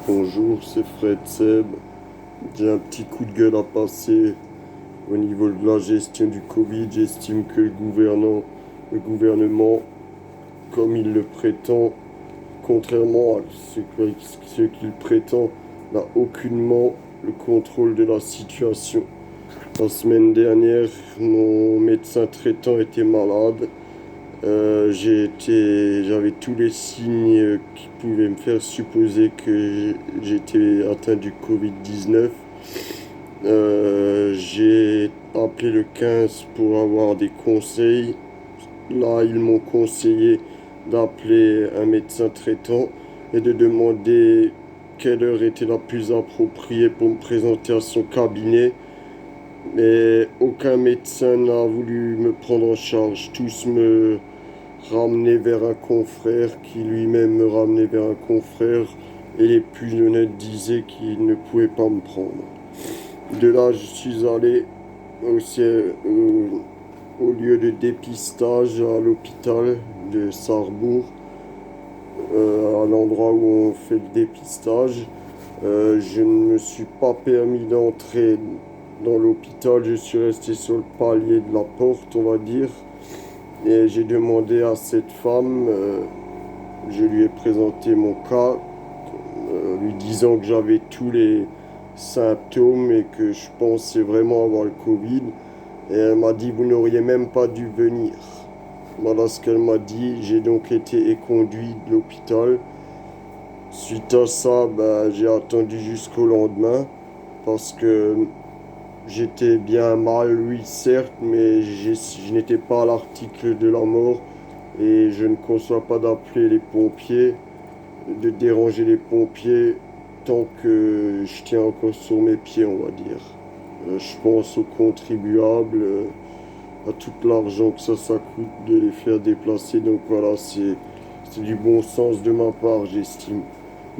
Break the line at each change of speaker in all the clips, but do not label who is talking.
Bonjour, c'est Fred Seb. J'ai un petit coup de gueule à passer au niveau de la gestion du Covid. J'estime que le gouvernement, comme il le prétend, contrairement à ce qu'il prétend, n'a aucunement le contrôle de la situation. La semaine dernière, mon médecin traitant était malade. J'avais tous les signes qui pouvaient me faire supposer que j'étais atteint du Covid-19. J'ai appelé le 15 pour avoir des conseils. Là, ils m'ont conseillé d'appeler un médecin traitant et de demander quelle heure était la plus appropriée pour me présenter à son cabinet. Mais aucun médecin n'a voulu me prendre en charge. Tous me ramenaient vers un confrère qui lui-même me ramenait vers un confrère et les plus honnêtes disaient qu'ils ne pouvaient pas me prendre. De là, je suis allé au lieu de dépistage à l'hôpital de Sarrebourg, à l'endroit où on fait le dépistage. Je ne me suis pas permis d'entrer dans l'hôpital, je suis resté sur le palier de la porte, on va dire. Et j'ai demandé à cette femme, je lui ai présenté mon cas, lui disant que j'avais tous les symptômes et que je pensais vraiment avoir le Covid. Et elle m'a dit, vous n'auriez même pas dû venir. Voilà ce qu'elle m'a dit. J'ai donc été éconduit de l'hôpital. Suite à ça, j'ai attendu jusqu'au lendemain parce que j'étais bien mal, oui, certes, mais je n'étais pas à l'article de la mort et je ne conçois pas d'appeler les pompiers, de déranger les pompiers tant que je tiens encore sur mes pieds, on va dire. Je pense aux contribuables, à tout l'argent que ça coûte de les faire déplacer. Donc voilà, c'est du bon sens de ma part, j'estime.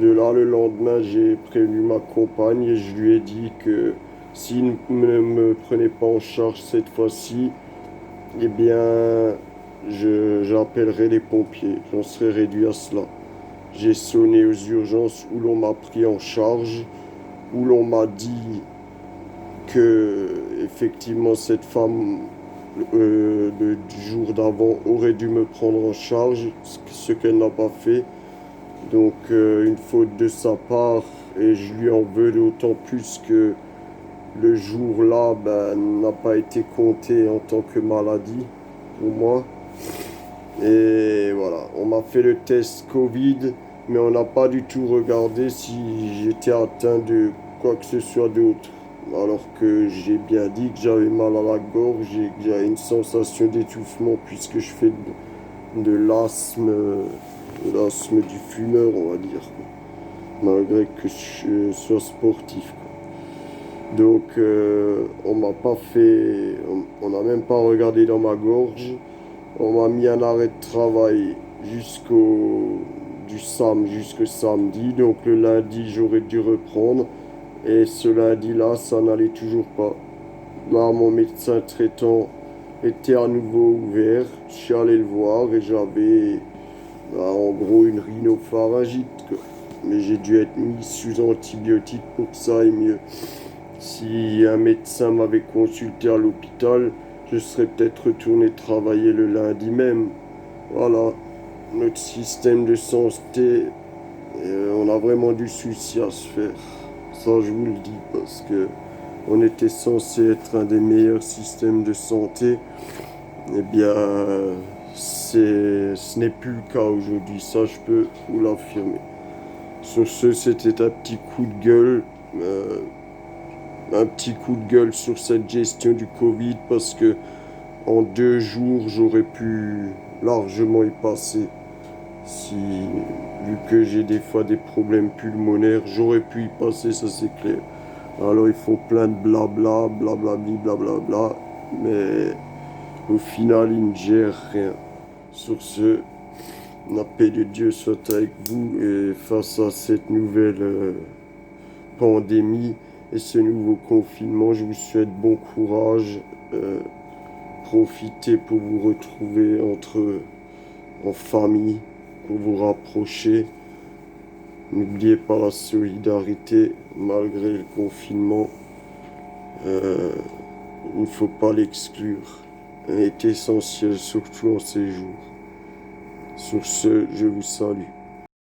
De là, le lendemain, j'ai prévenu ma compagne et je lui ai dit que s'il ne me prenait pas en charge cette fois-ci, eh bien, j'appellerai les pompiers. J'en serai réduit à cela. J'ai sonné aux urgences où l'on m'a pris en charge, où l'on m'a dit que effectivement cette femme le jour d'avant aurait dû me prendre en charge, ce qu'elle n'a pas fait. Donc une faute de sa part et je lui en veux d'autant plus que le jour-là n'a pas été compté en tant que maladie pour moi. Et voilà, on m'a fait le test Covid, mais on n'a pas du tout regardé si j'étais atteint de quoi que ce soit d'autre. Alors que j'ai bien dit que j'avais mal à la gorge et que j'avais une sensation d'étouffement puisque je fais de l'asthme du fumeur, on va dire, quoi. Malgré que je sois sportif, quoi. Donc, on m'a pas fait, on n'a même pas regardé dans ma gorge. On m'a mis un arrêt de travail jusqu'au samedi. Donc le lundi, j'aurais dû reprendre. Et ce lundi-là, ça n'allait toujours pas. Là, mon médecin traitant était à nouveau ouvert. Je suis allé le voir et j'avais en gros une rhinopharyngite, quoi. Mais j'ai dû être mis sous antibiotiques pour que ça aille mieux. Si un médecin m'avait consulté à l'hôpital, je serais peut-être retourné travailler le lundi même. Voilà, notre système de santé, on a vraiment du souci à se faire. Ça, je vous le dis parce que on était censé être un des meilleurs systèmes de santé. Eh bien, ce n'est plus le cas aujourd'hui. Ça, je peux vous l'affirmer. Sur ce, c'était un petit coup de gueule. Un petit coup de gueule sur cette gestion du Covid parce que en 2 jours, j'aurais pu largement y passer. Si, vu que j'ai des fois des problèmes pulmonaires, j'aurais pu y passer, ça c'est clair. Alors ils font plein de blabla, blablabli, blablabla, mais au final ils ne gèrent rien. Sur ce, la paix de Dieu soit avec vous et face à cette nouvelle pandémie et ce nouveau confinement, je vous souhaite bon courage. Profitez pour vous retrouver en famille, pour vous rapprocher. N'oubliez pas la solidarité malgré le confinement. Euh, il ne faut pas l'exclure. Elle est essentielle, surtout en ces jours. Sur ce, je vous salue.